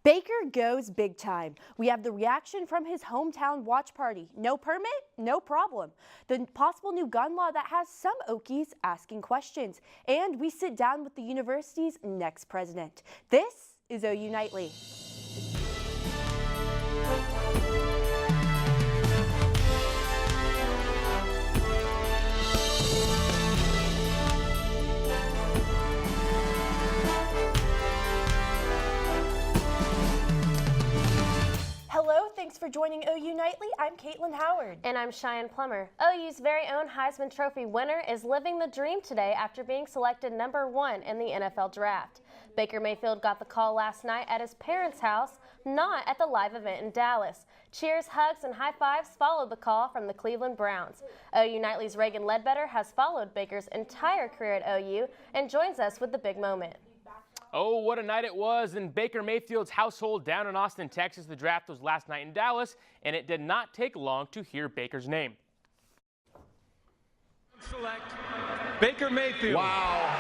Baker goes big time. We have the reaction from his hometown watch party. No permit? No problem. The possible new gun law that has some Okies asking questions. And we sit down with the university's next president. This is OU Nightly. Thanks for joining OU Nightly. I'm Caitlin Howard. And I'm Cheyenne Plummer. OU's very own Heisman Trophy winner is living the dream today after being selected #1 in the NFL Draft. Baker Mayfield got the call last night at his parents' house, not at the live event in Dallas. Cheers, hugs, and high fives followed the call from the Cleveland Browns. OU Nightly's Reagan Ledbetter has followed Baker's entire career at OU and joins us with the big moment. Oh, what a night it was in Baker Mayfield's household down in Austin, Texas. The draft was last night in Dallas, and it did not take long to hear Baker's name. Select Baker Mayfield. Wow.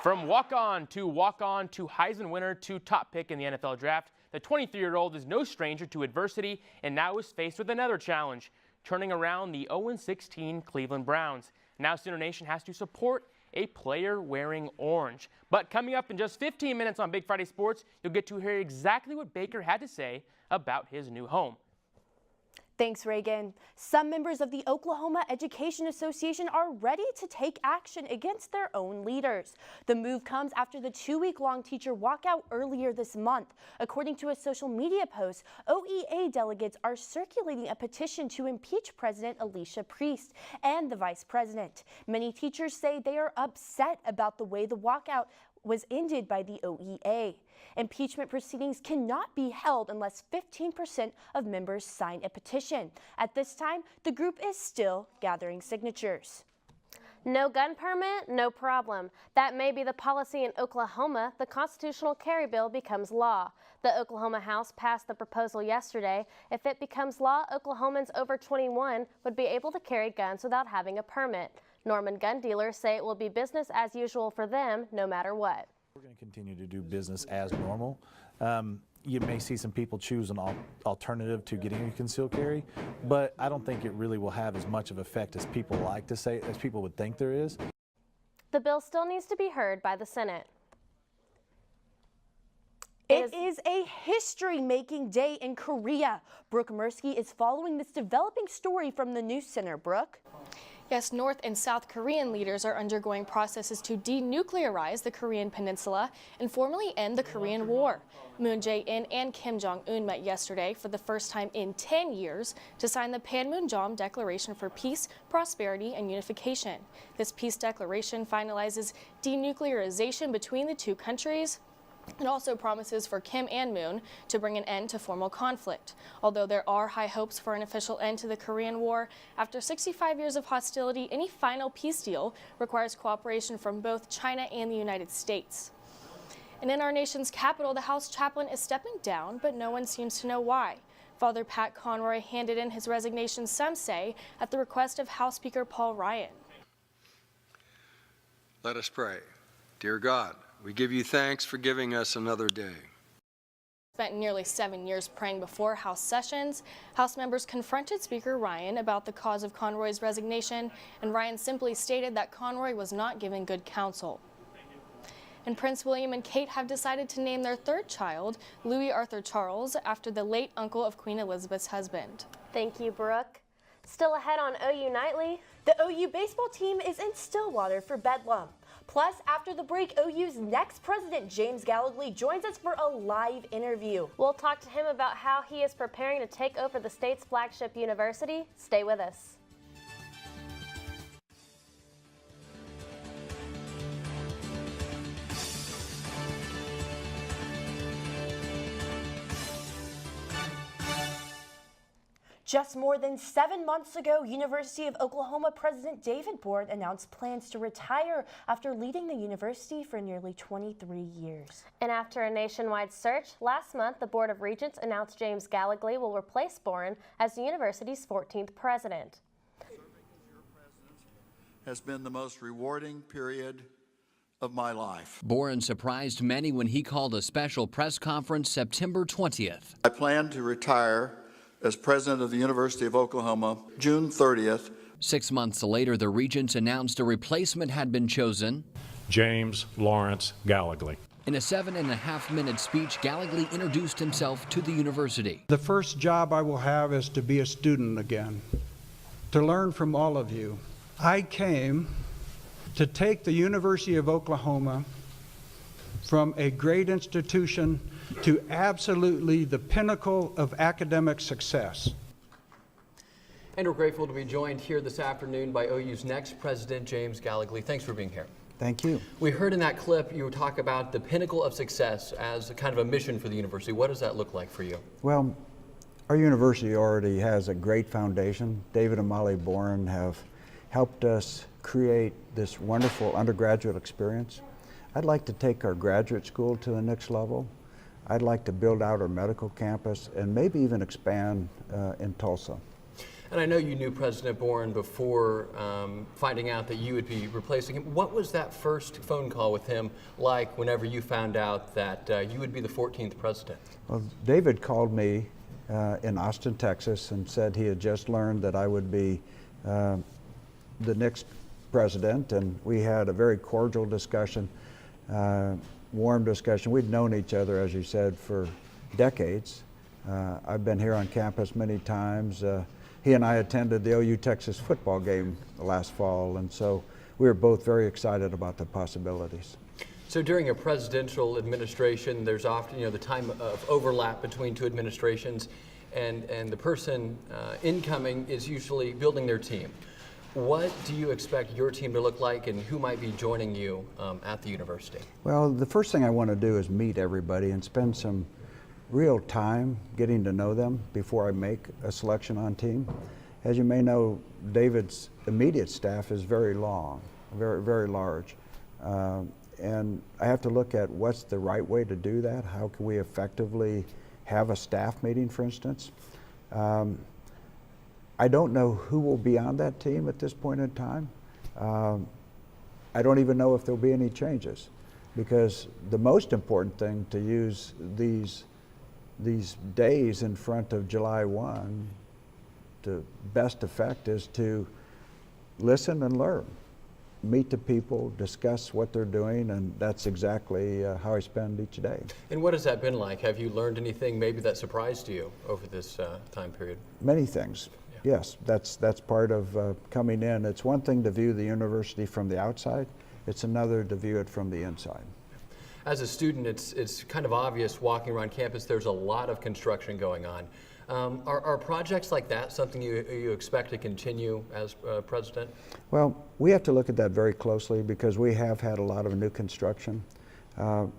From walk-on to Heisman winner to top pick in the NFL draft, the 23-year-old is no stranger to adversity and now is faced with another challenge, turning around the 0-16 Cleveland Browns. Now Sooner Nation has to support a player wearing orange. But coming up in just 15 minutes on Big Friday Sports, you'll get to hear exactly what Baker had to say about his new home. Thanks, Reagan. Some members of the Oklahoma Education Association are ready to take action against their own leaders. The move comes after the 2-week-long teacher walkout earlier this month. According to a social media post, OEA delegates are circulating a petition to impeach President Alicia Priest and the vice president. Many teachers say they are upset about the way the walkout was ended by the OEA. Impeachment proceedings cannot be held unless 15% of members sign a petition. At this time, the group is still gathering signatures. No gun permit, no problem. That may be the policy in Oklahoma. The constitutional carry bill becomes law. The Oklahoma House passed the proposal yesterday. If it becomes law, Oklahomans over 21 would be able to carry guns without having a permit. Norman gun dealers say it will be business as usual for them no matter what. We're going to continue to do business as normal. You may see some people choose an alternative to getting a concealed carry, but I don't think it really will have as much of effect as people like to say, as people would think there is. The bill still needs to be heard by the Senate. It is a history-making day in Korea. Brooke Mirsky is following this developing story from the News Center. Brooke? Yes, North and South Korean leaders are undergoing processes to denuclearize the Korean peninsula and formally end the Korean War. Moon Jae-in and Kim Jong-un met yesterday for the first time in 10 years to sign the Panmunjom Declaration for Peace, Prosperity, and Unification. This peace declaration finalizes denuclearization between the two countries. It also promises for Kim and Moon to bring an end to formal conflict. Although there are high hopes for an official end to the Korean War, after 65 years of hostility, any final peace deal requires cooperation from both China and the United States. And in our nation's capital, the House chaplain is stepping down, but no one seems to know why. Father Pat Conroy handed in his resignation, some say, at the request of House Speaker Paul Ryan. Let us pray. Dear God, we give you thanks for giving us another day. Spent nearly 7 years praying before House sessions. House members confronted Speaker Ryan about the cause of Conroy's resignation, and Ryan simply stated that Conroy was not giving good counsel. And Prince William and Kate have decided to name their third child, Louis Arthur Charles, after the late uncle of Queen Elizabeth's husband. Thank you, Brooke. Still ahead on OU Nightly. The OU baseball team is in Stillwater for Bedlam. Plus, after the break, OU's next president, James Gallagly, joins us for a live interview. We'll talk to him about how he is preparing to take over the state's flagship university. Stay with us. Just more than 7 months ago, University of Oklahoma President David Board announced plans to retire after leading the university for nearly 23 years. And after a nationwide search, last month the Board of Regents announced James Gallagly will replace Boren as the university's 14th president. Serving as your president has been the most rewarding period of my life. Boren surprised many when he called a special press conference September 20th. I plan to retire as president of the University of Oklahoma June 30th. 6 months later, the regents announced a replacement had been chosen. James Lawrence Gallagly. In a 7.5-minute speech, Gallagly introduced himself to the university. The first job I will have is to be a student again, to learn from all of you. I came to take the University of Oklahoma from a great institution to absolutely the pinnacle of academic success. And we're grateful to be joined here this afternoon by OU's next president, James Gallagly. Thanks for being here. Thank you. We heard in that clip you talk about the pinnacle of success as a kind of a mission for the university. What does that look like for you? Well, our university already has a great foundation. David and Molly Boren have helped us create this wonderful undergraduate experience. I'd like to take our graduate school to the next level. I'd like to build out our medical campus and maybe even expand in Tulsa. And I know you knew President Boren before finding out that you would be replacing him. What was that first phone call with him like whenever you found out that you would be the 14th president? Well, David called me in Austin, Texas, and said he had just learned that I would be the next president, and we had a very cordial discussion, warm discussion. We'd known each other, as you said, for decades. I've been here on campus many times. He and I attended the OU Texas football game last fall, and so we were both very excited about the possibilities. So during a presidential administration, there's often, the time of overlap between two administrations, and the person incoming is usually building their team. What do you expect your team to look like, and who might be joining you at the university? Well, the first thing I want to do is meet everybody and spend some real time getting to know them before I make a selection on team. As you may know, David's immediate staff is very long, very large. And I have to look at what's the right way to do that. How can we effectively have a staff meeting, for instance? I don't know who will be on that team at this point in time. I don't even know if there'll be any changes, because the most important thing to use these days in front of July 1 to best effect is to listen and learn. Meet the people, discuss what they're doing, and that's exactly how I spend each day. And what has that been like? Have you learned anything maybe that surprised you over this time period? Many things. Yeah. Yes, that's part of coming in. It's one thing to view the university from the outside. It's another to view it from the inside. As a student, it's kind of obvious walking around campus, there's a lot of construction going on. Are projects like that something you expect to continue as president? Well, we have to look at that very closely because we have had a lot of new construction.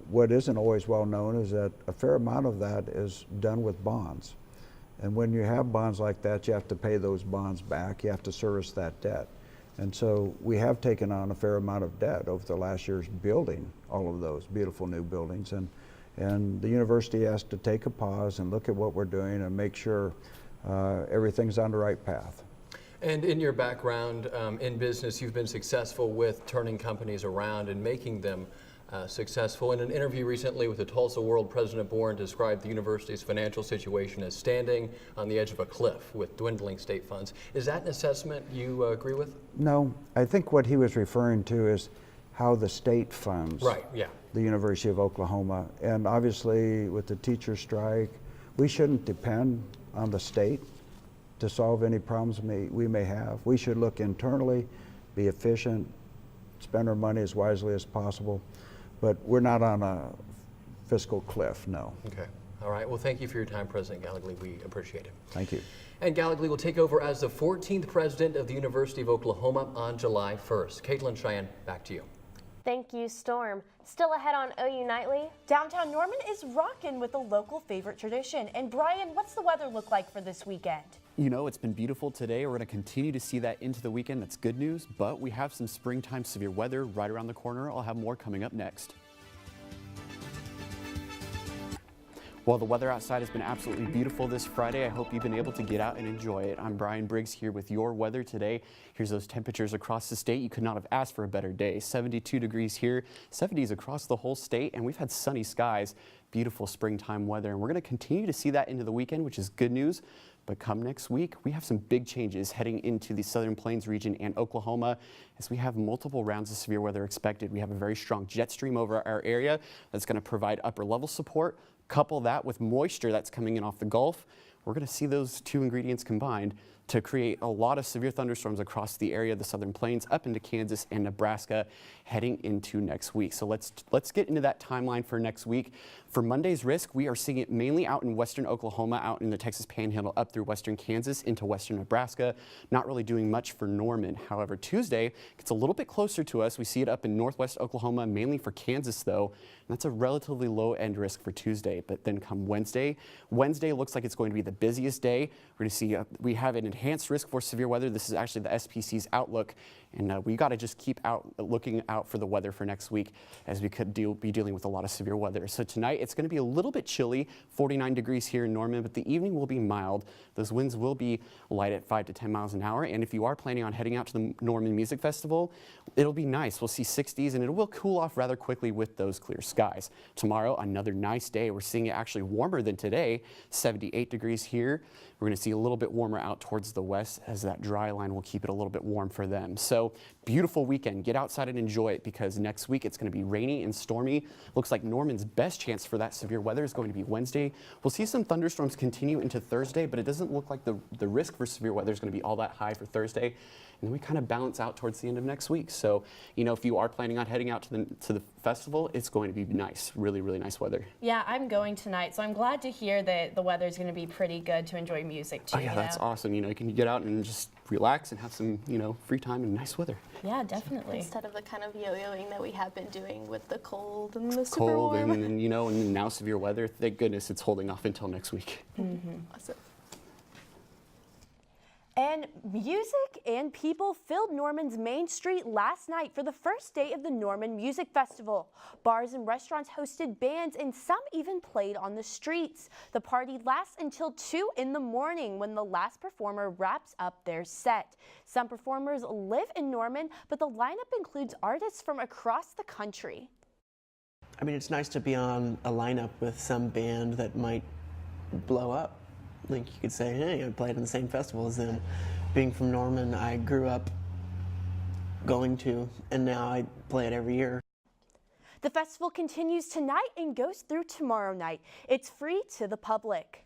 What isn't always well known is that a fair amount of that is done with bonds. And when you have bonds like that, you have to pay those bonds back. You have to service that debt. And so we have taken on a fair amount of debt over the last years building all of those beautiful new buildings. And the university has to take a pause and look at what we're doing and make sure everything's on the right path. And in your background in business, you've been successful with turning companies around and making them successful. In an interview recently with the Tulsa World, President Boren described the university's financial situation as standing on the edge of a cliff with dwindling state funds. Is that an assessment you agree with? No, I think what he was referring to is how the state funds the University of Oklahoma. And obviously with the teacher strike, we shouldn't depend on the state to solve any problems we may have. We should look internally, be efficient, spend our money as wisely as possible. But we're not on a fiscal cliff, no. Okay. All right. Well, thank you for your time, President Gallagly. We appreciate it. Thank you. And Gallagly will take over as the 14th president of the University of Oklahoma on July 1st. Caitlin, Cheyenne, back to you. Thank you, Storm. Still ahead on OU Nightly. Downtown Norman is rocking with a local favorite tradition. And Brian, what's the weather look like for this weekend? You know, it's been beautiful today. We're going to continue to see that into the weekend. That's good news, but we have some springtime severe weather right around the corner. I'll have more coming up next. Well, the weather outside has been absolutely beautiful this Friday. I hope you've been able to get out and enjoy it. I'm Brian Briggs here with your weather today. Here's those temperatures across the state. You could not have asked for a better day. 72 degrees here, 70s across the whole state, and we've had sunny skies, beautiful springtime weather, and we're going to continue to see that into the weekend, which is good news. But come next week, we have some big changes heading into the Southern Plains region and Oklahoma as we have multiple rounds of severe weather expected. We have a very strong jet stream over our area that's going to provide upper level support. Couple that with moisture that's coming in off the Gulf. We're going to see those two ingredients combined to create a lot of severe thunderstorms across the area of the Southern Plains up into Kansas and Nebraska heading into next week. So let's get into that timeline for next week. For Monday's risk, we are seeing it mainly out in western Oklahoma, out in the Texas Panhandle, up through western Kansas into western Nebraska. Not really doing much for Norman. However, Tuesday gets a little bit closer to us. We see it up in northwest Oklahoma, mainly for Kansas though. And that's a relatively low end risk for Tuesday. But then come Wednesday looks like it's going to be the busiest day. We're going to see we have an enhanced risk for severe weather. This is actually the SPC's outlook, and we got to just keep looking out for the weather for next week, as we could be dealing with a lot of severe weather. So tonight it's going to be a little bit chilly, 49 degrees here in Norman, but the evening will be mild. Those winds will be light at 5 to 10 miles an hour, and if you are planning on heading out to the Norman Music Festival, it'll be nice. We'll see 60s, and it will cool off rather quickly with those clear skies. Tomorrow, another nice day. We're seeing it actually warmer than today, 78 degrees here. We're going to see a little bit warmer out towards the west, as that dry line will keep it a little bit warm for them. So beautiful weekend. Get outside and enjoy it, because next week it's going to be rainy and stormy. Looks like Norman's best chance for that severe weather is going to be Wednesday. We'll see some thunderstorms continue into Thursday, but it doesn't look like the risk for severe weather is going to be all that high for Thursday. And then we kind of balance out towards the end of next week. So, if you are planning on heading out to the festival, it's going to be nice, really, really nice weather. Yeah, I'm going tonight, so I'm glad to hear that the weather's going to be pretty good to enjoy music too. Oh yeah, that's awesome. You can get out and just relax and have some, free time and nice weather. Yeah, definitely. Instead of the kind of yo-yoing that we have been doing with the cold and the super cold warm. and and now severe weather. Thank goodness it's holding off until next week. Mm-hmm. Awesome. And music and people filled Norman's Main Street last night for the first day of the Norman Music Festival. Bars and restaurants hosted bands, and some even played on the streets. The party lasts until 2 in the morning, when the last performer wraps up their set. Some performers live in Norman, but the lineup includes artists from across the country. I mean, it's nice to be on a lineup with some band that might blow up. Like, you could say, hey, I played in the same festival as them. Being from Norman, I grew up going to, and now I play it every year. The festival continues tonight and goes through tomorrow night. It's free to the public.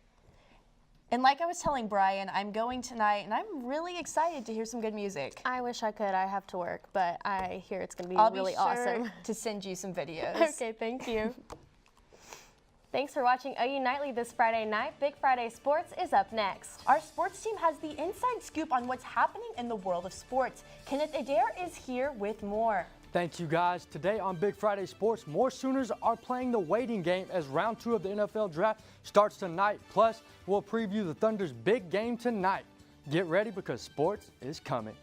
And like I was telling Brian, I'm going tonight, and I'm really excited to hear some good music. I wish I could. I have to work, but I hear it's going to be really I'll be awesome. sure to send you some videos. Okay, thank you. Thanks for watching OU Nightly this Friday night. Big Friday Sports is up next. Our sports team has the inside scoop on what's happening in the world of sports. Kenneth Adair is here with more. Thank you, guys. Today on Big Friday Sports, more Sooners are playing the waiting game as round 2 of the NFL Draft starts tonight. Plus, we'll preview the Thunder's big game tonight. Get ready, because sports is coming.